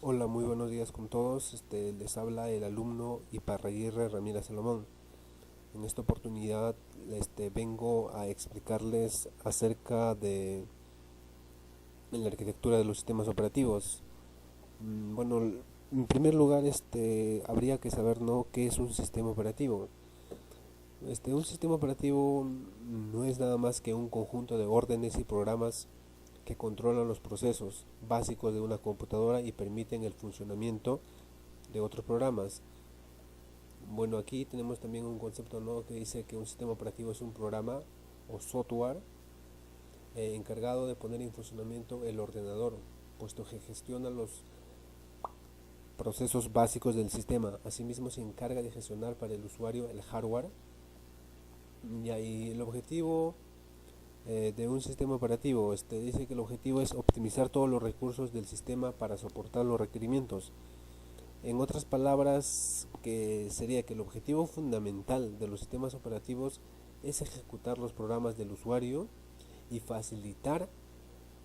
Hola, muy buenos días con todos. Les habla el alumno Iparraguirre Ramírez Salomón. En esta oportunidad, vengo a explicarles acerca de la arquitectura de los sistemas operativos. Bueno, en primer lugar, habría que saber, ¿no?, qué es un sistema operativo. Un sistema operativo no es nada más que un conjunto de órdenes y programas que controlan los procesos básicos de una computadora y permiten el funcionamiento de otros programas. Bueno, aquí tenemos también un concepto nuevo que dice que un sistema operativo es un programa o software encargado de poner en funcionamiento el ordenador, puesto que gestiona los procesos básicos del sistema. Asimismo, se encarga de gestionar para el usuario el hardware. Y ahí el objetivo de un sistema operativo dice que el objetivo es optimizar todos los recursos del sistema para soportar los requerimientos. En otras palabras, que sería que el objetivo fundamental de los sistemas operativos es ejecutar los programas del usuario y facilitar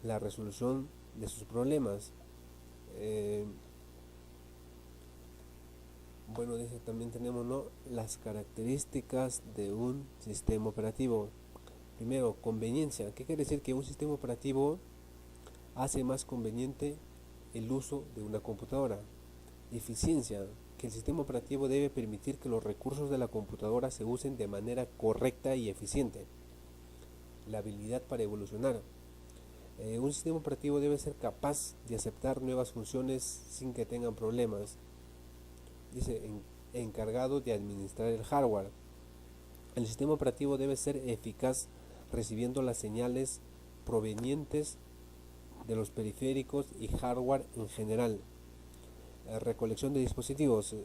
la resolución de sus problemas. Eh, bueno, dice, también tenemos, ¿no?, las características de un sistema operativo. Primero, conveniencia. ¿Qué quiere decir? Que un sistema operativo hace más conveniente el uso de una computadora. Eficiencia, que el sistema operativo debe permitir que los recursos de la computadora se usen de manera correcta y eficiente. La habilidad para evolucionar. Un sistema operativo debe ser capaz de aceptar nuevas funciones sin que tengan problemas. Dice, encargado de administrar el hardware. El sistema operativo debe ser eficaz recibiendo las señales provenientes de los periféricos y hardware en general. Recolección de dispositivos.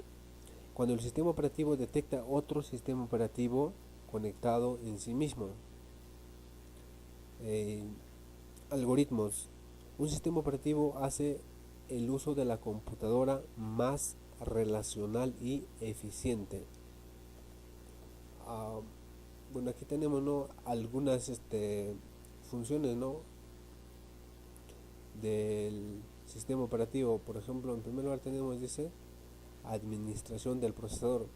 Cuando el sistema operativo detecta otro sistema operativo conectado en sí mismo. Eh, Algoritmos. Un sistema operativo hace el uso de la computadora más relacional y eficiente. Ah, bueno, aquí tenemos, ¿no?, algunas funciones, ¿no?, del sistema operativo. Por ejemplo, en primer lugar tenemos, dice, administración del procesador.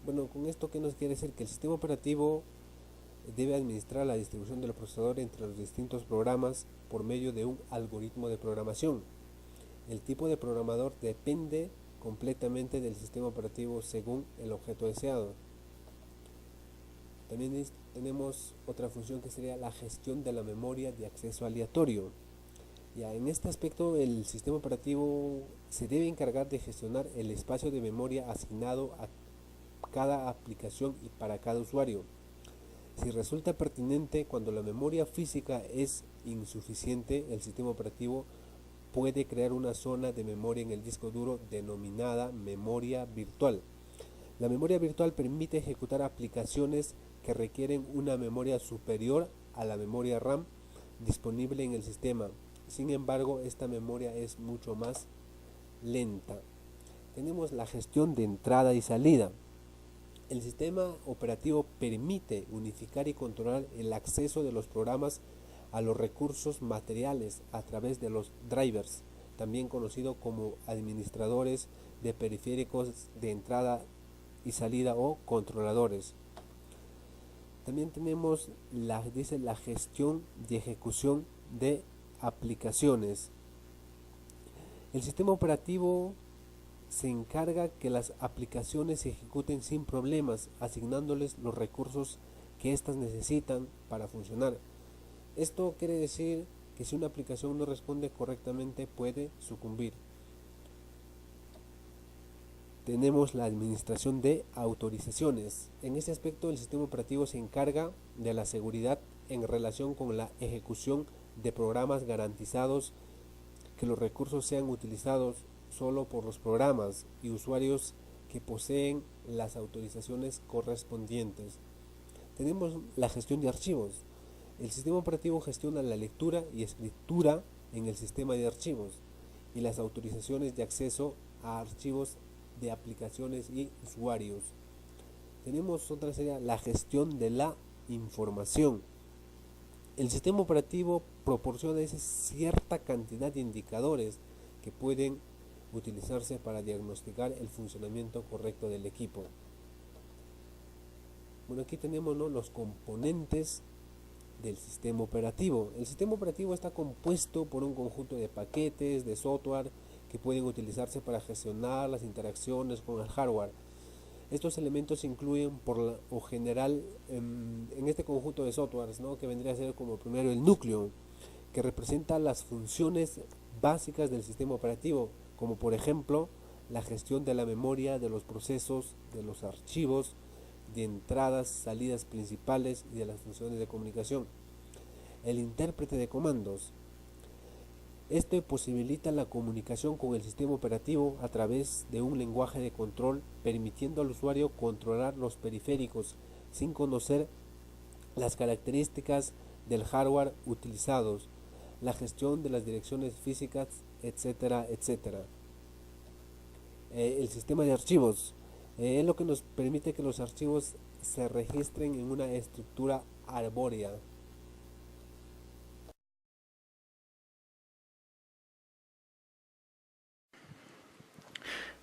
Bueno, con esto, ¿qué nos quiere decir? Que el sistema operativo debe administrar la distribución del procesador entre los distintos programas por medio de un algoritmo de programación. El tipo de programador depende completamente del sistema operativo según el objeto deseado. También tenemos otra función que sería la gestión de la memoria de acceso aleatorio. Ya, en este aspecto, el sistema operativo se debe encargar de gestionar el espacio de memoria asignado a cada aplicación y para cada usuario. Si resulta pertinente, cuando la memoria física es insuficiente, el sistema operativo puede crear una zona de memoria en el disco duro denominada memoria virtual. La memoria virtual permite ejecutar aplicaciones que requieren una memoria superior a la memoria RAM disponible en el sistema. Sin embargo, esta memoria es mucho más lenta. Tenemos la gestión de entrada y salida. El sistema operativo permite unificar y controlar el acceso de los programas a los recursos materiales a través de los drivers, también conocido como administradores de periféricos de entrada y salida o controladores. También tenemos la gestión y ejecución de aplicaciones. El sistema operativo se encarga que las aplicaciones se ejecuten sin problemas, asignándoles los recursos que éstas necesitan para funcionar. Esto quiere decir que si una aplicación no responde correctamente puede sucumbir. Tenemos la administración de autorizaciones. En este aspecto, el sistema operativo se encarga de la seguridad en relación con la ejecución de programas, garantizados que los recursos sean utilizados solo por los programas y usuarios que poseen las autorizaciones correspondientes. Tenemos la gestión de archivos. El sistema operativo gestiona la lectura y escritura en el sistema de archivos y las autorizaciones de acceso a archivos de aplicaciones y usuarios. Tenemos otra, sería la gestión de la información. El sistema operativo proporciona cierta cantidad de indicadores que pueden utilizarse para diagnosticar el funcionamiento correcto del equipo. Bueno, aquí tenemos, ¿no?, los componentes del sistema operativo. El sistema operativo está compuesto por un conjunto de paquetes de software que pueden utilizarse para gestionar las interacciones con el hardware. Estos elementos incluyen o general en este conjunto de softwares, ¿no?, que vendría a ser como primero el núcleo, que representa las funciones básicas del sistema operativo, como por ejemplo la gestión de la memoria, de los procesos, de los archivos, de entradas, salidas principales y de las funciones de comunicación. El intérprete de comandos. Este posibilita la comunicación con el sistema operativo a través de un lenguaje de control, permitiendo al usuario controlar los periféricos sin conocer las características del hardware utilizados, la gestión de las direcciones físicas, etcétera, etcétera. El sistema de archivos es lo que nos permite que los archivos se registren en una estructura arbórea.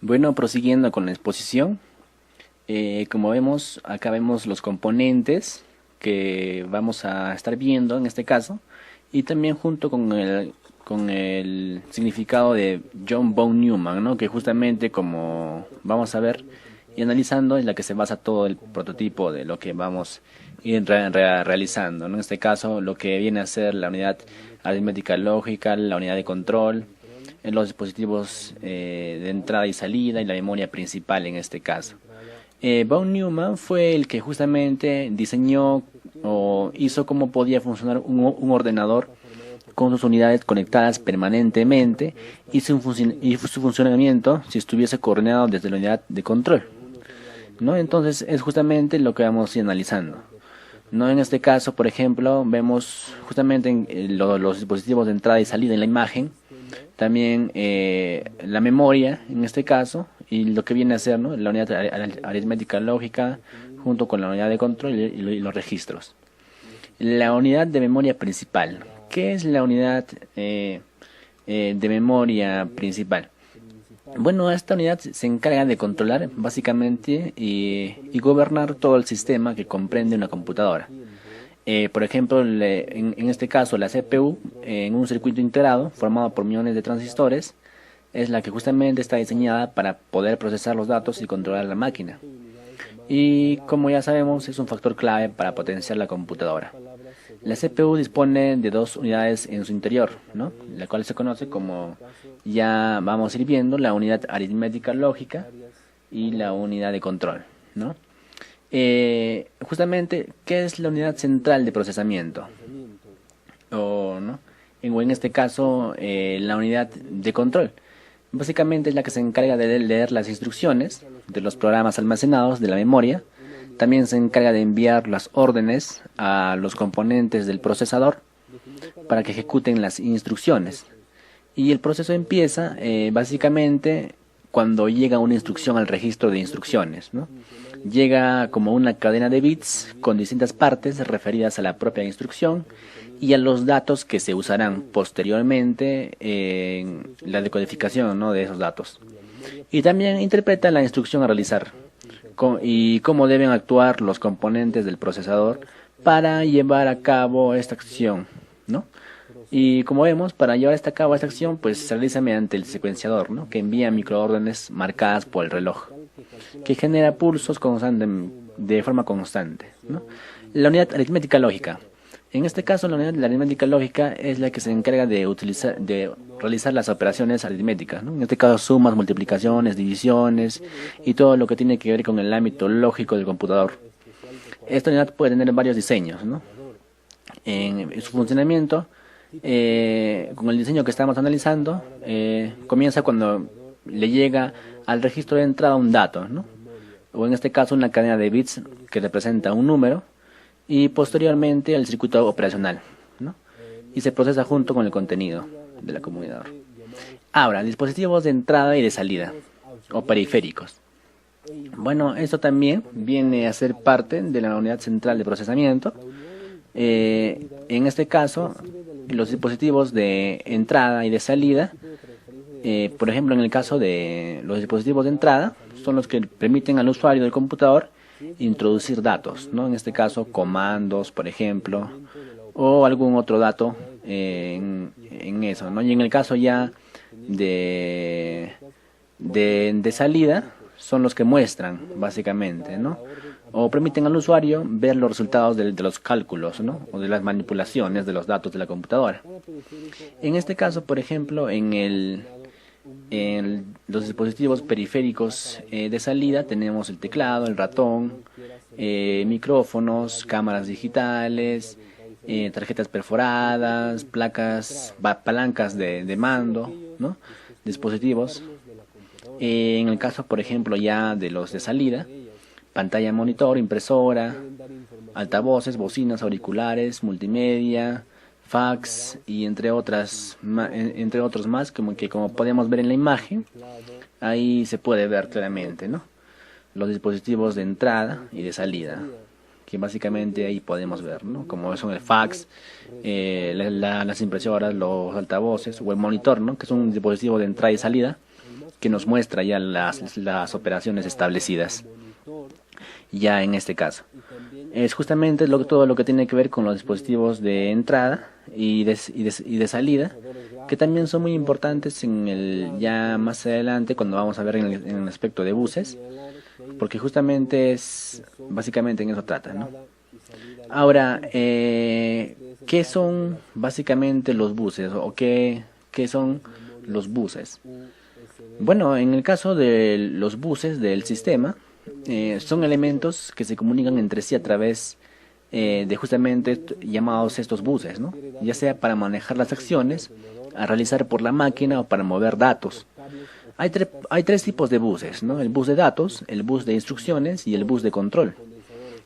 Bueno, prosiguiendo con la exposición, como vemos, acá vemos los componentes que vamos a estar viendo en este caso, y también junto con el significado de John von Neumann, ¿no?, que justamente, como vamos a ver y analizando, es la que se basa todo el prototipo de lo que vamos a ir realizando, ¿no? En este caso, lo que viene a ser la unidad aritmética lógica, la unidad de control, en los dispositivos de entrada y salida y la memoria principal en este caso. Von Neumann fue el que justamente diseñó o hizo cómo podía funcionar un ordenador con sus unidades conectadas permanentemente y su funcionamiento si estuviese coordinado desde la unidad de control, ¿no? Entonces es justamente lo que vamos a ir analizando, ¿no? En este caso, por ejemplo, vemos justamente en los dispositivos de entrada y salida en la imagen, también la memoria en este caso y lo que viene a ser, ¿no?, la unidad aritmética lógica junto con la unidad de control y los registros. La unidad de memoria principal. ¿Qué es la unidad de memoria principal? Bueno, esta unidad se encarga de controlar básicamente y gobernar todo el sistema que comprende una computadora. Por ejemplo, en este caso la CPU, en un circuito integrado formado por millones de transistores, es la que justamente está diseñada para poder procesar los datos y controlar la máquina. Y como ya sabemos, es un factor clave para potenciar la computadora. La CPU dispone de dos unidades en su interior, ¿no?, la cual se conoce como, ya vamos a ir viendo, la unidad aritmética lógica y la unidad de control, ¿no? Justamente, ¿qué es la unidad central de procesamiento? ¿No? En este caso, la unidad de control. Básicamente es la que se encarga de leer las instrucciones de los programas almacenados de la memoria. También se encarga de enviar las órdenes a los componentes del procesador para que ejecuten las instrucciones. Y el proceso empieza básicamente cuando llega una instrucción al registro de instrucciones, ¿no? Llega como una cadena de bits con distintas partes referidas a la propia instrucción y a los datos que se usarán posteriormente en la decodificación, ¿no?, de esos datos. Y también interpreta la instrucción a realizar y cómo deben actuar los componentes del procesador para llevar a cabo esta acción, ¿no? Y como vemos, para llevar a cabo esta acción, pues se realiza mediante el secuenciador, ¿no?, que envía microórdenes marcadas por el reloj, que genera pulsos de forma constante, ¿no? La unidad aritmética lógica. En este caso, la unidad de la aritmética lógica es la que se encarga de realizar las operaciones aritméticas, ¿no? En este caso, sumas, multiplicaciones, divisiones y todo lo que tiene que ver con el ámbito lógico del computador. Esta unidad puede tener varios diseños, ¿no? En su funcionamiento, con el diseño que estamos analizando, comienza cuando le llega al registro de entrada un dato, ¿no?, o en este caso una cadena de bits que representa un número, y posteriormente el circuito operacional, ¿no?, y se procesa junto con el contenido de la comunidad. Ahora, dispositivos de entrada y de salida, o periféricos. Bueno, esto también viene a ser parte de la unidad central de procesamiento. En este caso, los dispositivos de entrada y de salida Por ejemplo, en el caso de los dispositivos de entrada, son los que permiten al usuario del computador introducir datos, ¿no? En este caso, comandos, por ejemplo, o algún otro dato en eso, ¿no? Y en el caso ya de salida, son los que muestran, básicamente, ¿no? O permiten al usuario ver los resultados de los cálculos, ¿no? O de las manipulaciones de los datos de la computadora. En este caso, por ejemplo, en los dispositivos periféricos de salida tenemos el teclado, el ratón, micrófonos, cámaras digitales, tarjetas perforadas, palancas de mando, ¿no? Dispositivos. En el caso, por ejemplo, ya de los de salida, pantalla monitor, impresora, altavoces, bocinas, auriculares, multimedia, fax y entre otros más, como podemos ver en la imagen, ahí se puede ver claramente, ¿no? Los dispositivos de entrada y de salida, que básicamente ahí podemos ver, ¿no? Como son el fax, las impresoras, los altavoces o el monitor, ¿no? Que es un dispositivo de entrada y salida que nos muestra ya las operaciones establecidas ya en este caso. Es justamente todo lo que tiene que ver con los dispositivos de entrada y de salida, que también son muy importantes ya más adelante cuando vamos a ver en el aspecto de buses, porque justamente básicamente en eso trata, ¿no? Ahora, ¿qué son básicamente los buses o qué son los buses? Bueno, en el caso de los buses del sistema, son elementos que se comunican entre sí a través de justamente llamados estos buses, ¿no? Ya sea para manejar las acciones a realizar por la máquina o para mover datos. Hay tres tipos de buses, ¿no? El bus de datos, el bus de instrucciones y el bus de control.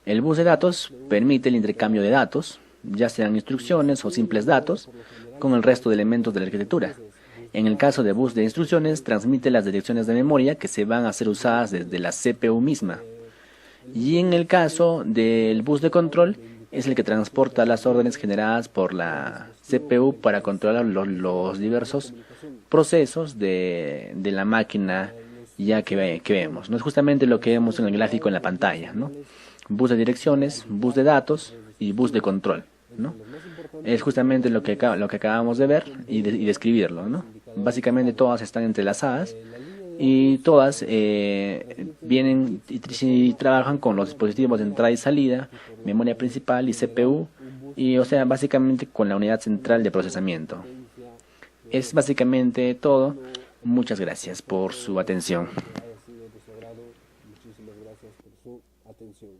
El bus de datos permite el intercambio de datos, ya sean instrucciones o simples datos, con el resto de elementos de la arquitectura. En el caso de bus de instrucciones, transmite las direcciones de memoria que se van a ser usadas desde la CPU misma. Y en el caso del bus de control, es el que transporta las órdenes generadas por la CPU para controlar los diversos procesos de la máquina ya que vemos, ¿no? Es justamente lo que vemos en el gráfico en la pantalla, ¿no? Bus de direcciones, bus de datos y bus de control, ¿no? Es justamente lo que acabamos de ver y describirlo, ¿no? Básicamente todas están entrelazadas y todas vienen y trabajan con los dispositivos de entrada y salida, memoria principal y CPU, y o sea, básicamente con la unidad central de procesamiento. Es básicamente todo. Muchas gracias por su atención. Haya sido de su agrado. Muchísimas gracias por su atención.